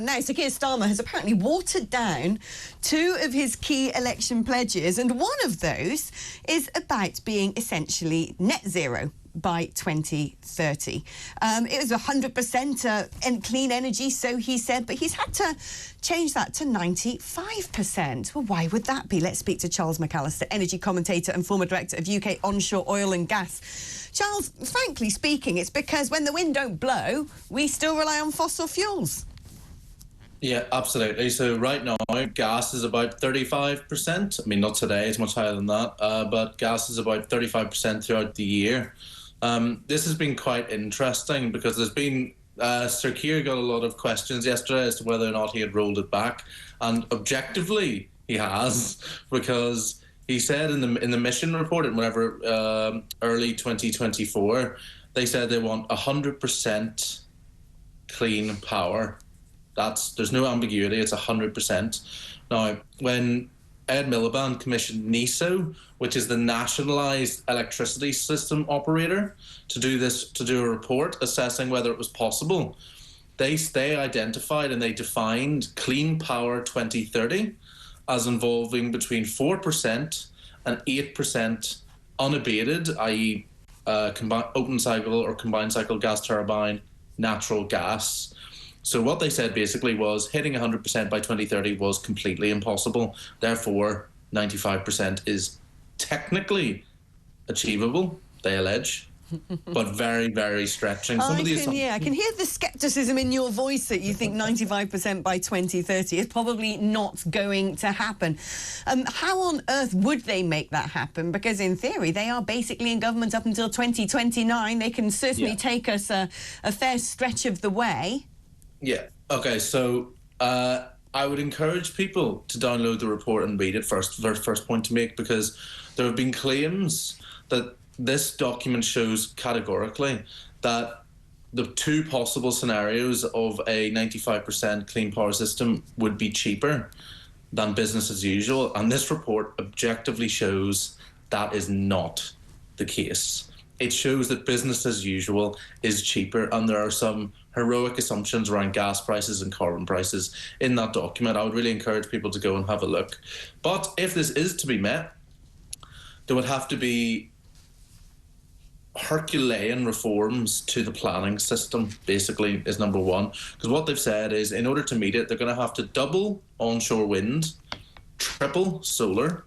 Now, Sir Keir Starmer has apparently watered down two of his key election pledges, and one of those is about being essentially net zero by 2030. It was 100% in clean energy, so he said, but he's had to change that to 95%. Well, why would that be? Let's speak to Charles McAllister, energy commentator and former director of UK Onshore Oil and Gas. Charles, frankly speaking, it's because when the wind don't blow, we still rely on fossil fuels. Yeah, absolutely. So right now, gas is about 35%. I mean, not today, it's much higher than that, but gas is about 35% throughout the year. This has been quite interesting because there's been, Sir Keir got a lot of questions yesterday as to whether or not he had rolled it back. And objectively, he has, because he said in the mission report in whatever, early 2024, they said they want 100% clean power. There's no ambiguity, it's 100%. Now, when Ed Miliband commissioned NESO, which is the Nationalised Electricity System Operator, to do a report assessing whether it was possible, they identified and they defined Clean Power 2030 as involving between 4% and 8% unabated, i.e. open cycle or combined cycle gas turbine natural gas. So what they said basically was hitting 100% by 2030 was completely impossible. Therefore, 95% is technically achievable, they allege, but very, very stretching. I can hear the scepticism in your voice that you think 95% by 2030 is probably not going to happen. How on earth would they make that happen? Because in theory, they are basically in government up until 2029. They can certainly take us a fair stretch of the way. Yeah. Okay. So I would encourage people to download the report and read it first. First point to make, because there have been claims that this document shows categorically that the two possible scenarios of a 95% clean power system would be cheaper than business as usual. And this report objectively shows that is not the case. It shows that business as usual is cheaper, and there are some heroic assumptions around gas prices and carbon prices in that document. I would really encourage people to go and have a look. But if this is to be met, there would have to be Herculean reforms to the planning system, basically, is number one. Because what they've said is, in order to meet it, they're going to have to double onshore wind, triple solar,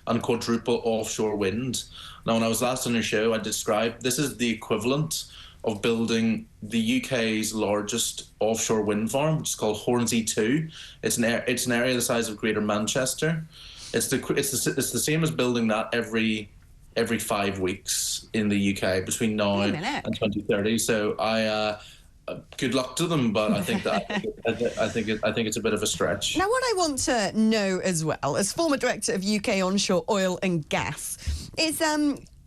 and quadruple offshore wind. Now, when I was last on your show, I described this is the equivalent of building the UK's largest offshore wind farm, which is called Hornsea 2. It's an area the size of Greater Manchester. It's the same as building that every 5 weeks in the UK between now and 2030. So good luck to them, but I think it's a bit of a stretch. Now, what I want to know as well, as former director of UK Onshore Oil and Gas, is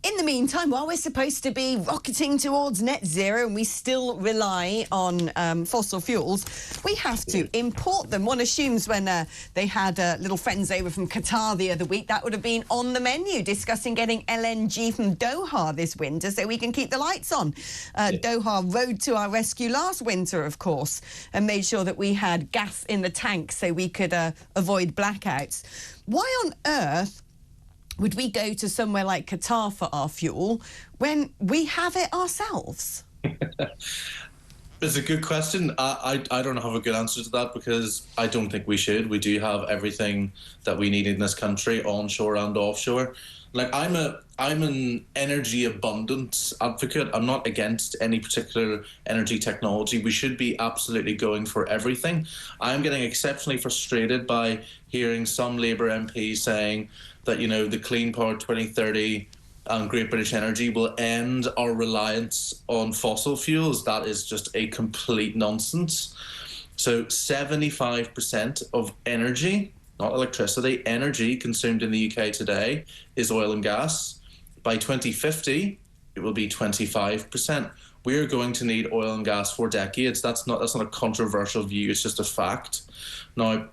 in the meantime, while we're supposed to be rocketing towards net zero and we still rely on fossil fuels, we have to import them. One assumes when they had little friends over from Qatar the other week, that would have been on the menu, discussing getting LNG from Doha this winter so we can keep the lights on. Doha rode to our rescue last winter, of course, and made sure that we had gas in the tank so we could avoid blackouts. Why on earth would we go to somewhere like Qatar for our fuel when we have it ourselves? It's a good question. I don't have a good answer to that, because I don't think we should. We do have everything that we need in this country, onshore and offshore. Like, I'm an energy abundance advocate. I'm not against any particular energy technology. We should be absolutely going for everything. I'm getting exceptionally frustrated by hearing some Labour MPs saying that, you know, the Clean Power 2030 and Great British Energy will end our reliance on fossil fuels. That is just a complete nonsense. So 75% of energy, not electricity, energy consumed in the UK today is oil and gas. By 2050, it will be 25%. We're going to need oil and gas for decades. That's not a controversial view, it's just a fact. Now,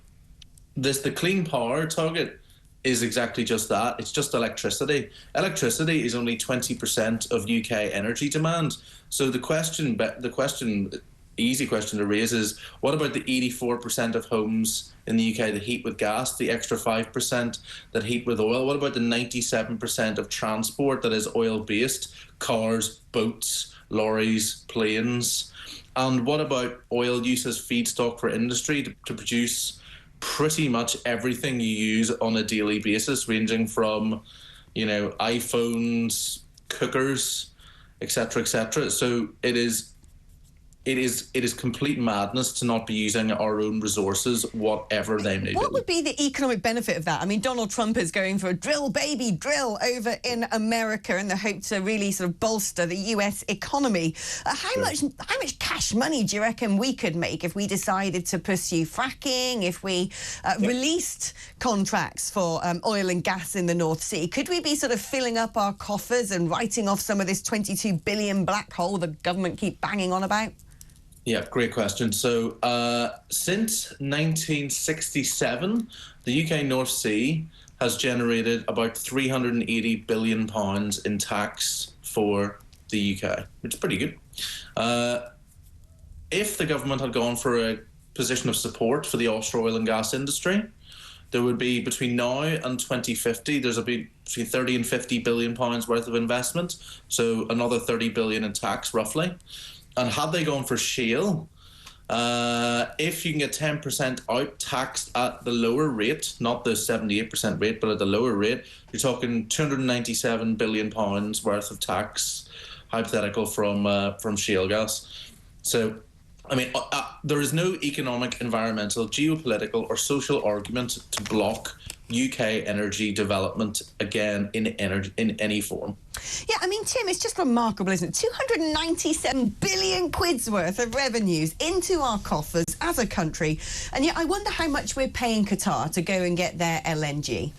the clean power target is exactly just that. It's just electricity. Electricity is only 20% of UK energy demand. So the question easy question to raise is, what about the 84% of homes in the UK that heat with gas, the extra 5% that heat with oil? What about the 97% of transport that is oil-based, cars, boats, lorries, planes? And what about oil use as feedstock for industry to produce pretty much everything you use on a daily basis, ranging from, iPhones, cookers, etc., etc. So it is complete madness to not be using our own resources, whatever they may be. What would be the economic benefit of that? I mean, Donald Trump is going for a drill, baby, drill over in America in the hope to really sort of bolster the US economy. How much cash money do you reckon we could make if we decided to pursue fracking, if we released contracts for oil and gas in the North Sea? Could we be sort of filling up our coffers and writing off some of this 22 billion black hole the government keep banging on about? Yeah, great question. So since 1967, the UK North Sea has generated about £380 billion in tax for the UK, which is pretty good. If the government had gone for a position of support for the offshore oil and gas industry, there would be, between now and 2050, there's between 30 and 50 billion pounds worth of investment, so another 30 billion in tax, roughly. And had they gone for shale, if you can get 10% out taxed at the lower rate, not the 78% rate, but at the lower rate, you're talking 297 billion pounds worth of tax, hypothetical, from shale gas. So, I mean, there is no economic, environmental, geopolitical, or social argument to block UK energy development again in any form. Yeah, I mean, Tim, it's just remarkable, isn't it? 297 billion quid's worth of revenues into our coffers as a country, and yet I wonder how much we're paying Qatar to go and get their LNG.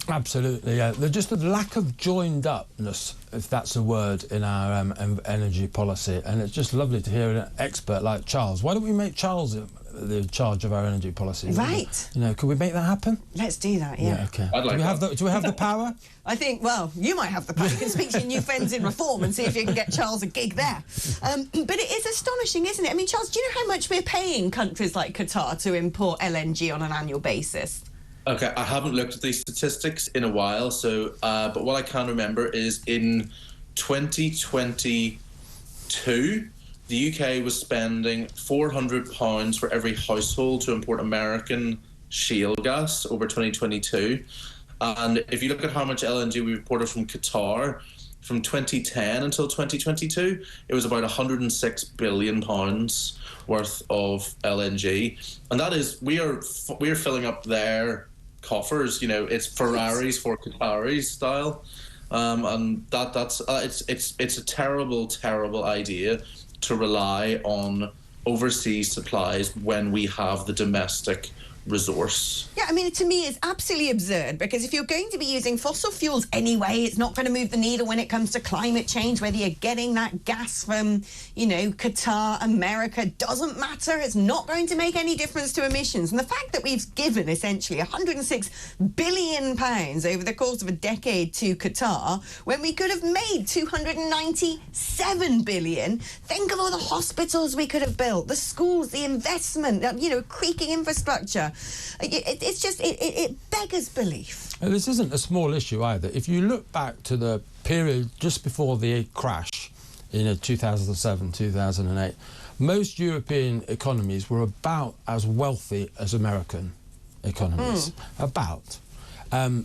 Absolutely, yeah. There's just a lack of joined-upness, if that's a word, in our energy policy, and it's just lovely to hear an expert like Charles. Why don't we make Charles the charge of our energy policy? Right. Could we make that happen? Let's do that, yeah. Okay. I'd like do we have the power? I think, well, you might have the power. You can speak to your new friends in Reform and see if you can get Charles a gig there. But it is astonishing, isn't it? I mean, Charles, do you know how much we're paying countries like Qatar to import LNG on an annual basis? Okay, I haven't looked at these statistics in a while, so but what I can remember is in 2022, the UK was spending £400 for every household to import American shale gas over 2022. And if you look at how much LNG we imported from Qatar, from 2010 until 2022, it was about £106 billion worth of LNG. And that is, we are filling up their coffers. It's Ferraris for Qataris style. And it's a terrible idea to rely on overseas supplies when we have the domestic resource. Yeah, I mean, to me, it's absolutely absurd, because if you're going to be using fossil fuels anyway, it's not going to move the needle when it comes to climate change. Whether you're getting that gas from, Qatar, America, doesn't matter. It's not going to make any difference to emissions. And the fact that we've given essentially £106 billion over the course of a decade to Qatar, when we could have made £297 billion. Think of all the hospitals we could have built, the schools, the investment, creaking infrastructure. It beggars belief. This isn't a small issue either. If you look back to the period just before the crash in 2007, 2008, most European economies were about as wealthy as American economies.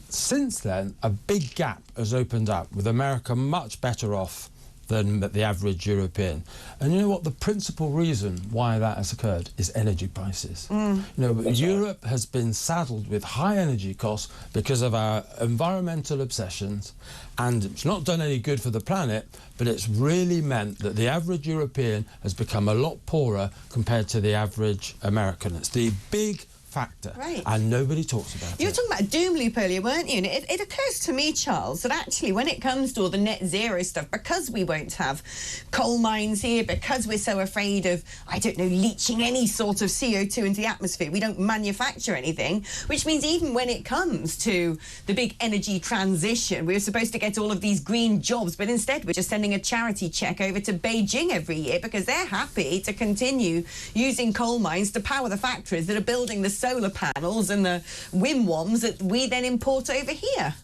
Since then, a big gap has opened up, with America much better off than the average European. And you know what? The principal reason why that has occurred is energy prices. Europe has been saddled with high energy costs because of our environmental obsessions, and it's not done any good for the planet, but it's really meant that the average European has become a lot poorer compared to the average American. It's the big factor. Right. And nobody talks about You were it. talking about a doom loop earlier, weren't you? And it occurs to me, Charles, that actually when it comes to all the net zero stuff, because we won't have coal mines here, because we're so afraid of, I don't know, leaching any sort of CO2 into the atmosphere, we don't manufacture anything, which means even when it comes to the big energy transition, we were supposed to get all of these green jobs, but instead we're just sending a charity check over to Beijing every year because they're happy to continue using coal mines to power the factories that are building the solar panels and the windwams that we then import over here.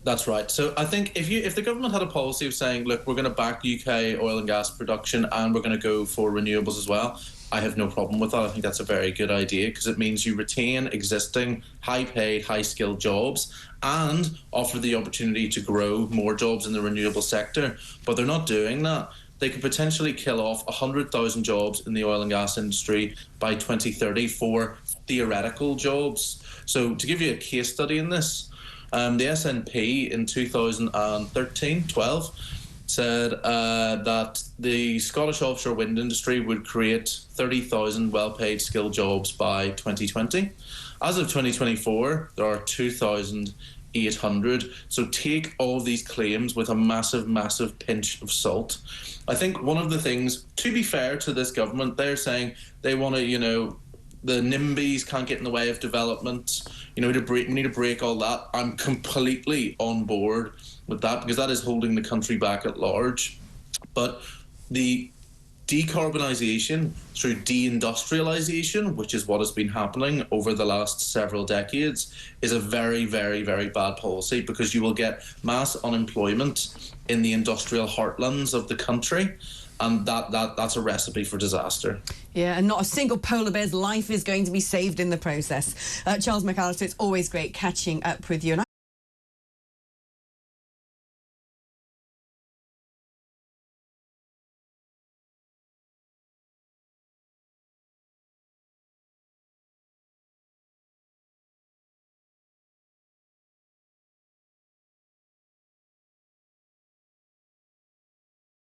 That's right. So I think if the government had a policy of saying, look, we're going to back UK oil and gas production and we're going to go for renewables as well, I have no problem with that. I think that's a very good idea because it means you retain existing high-paid, high-skilled jobs and offer the opportunity to grow more jobs in the renewable sector. But they're not doing that. They could potentially kill off 100,000 jobs in the oil and gas industry by 2030 for theoretical jobs. So to give you a case study in this, the SNP in 2013-12 said that the Scottish offshore wind industry would create 30,000 well-paid skilled jobs by 2020. As of 2024, there are 2,800. So take all these claims with a massive, massive pinch of salt. I think one of the things, to be fair to this government, they're saying they want to, the NIMBYs can't get in the way of development. We need to break all that. I'm completely on board with that because that is holding the country back at large. But the decarbonisation through deindustrialisation, which is what has been happening over the last several decades, is a very, very, very bad policy because you will get mass unemployment in the industrial heartlands of the country. And that's a recipe for disaster. Yeah, and not a single polar bear's life is going to be saved in the process. Charles McAllister, it's always great catching up with you. And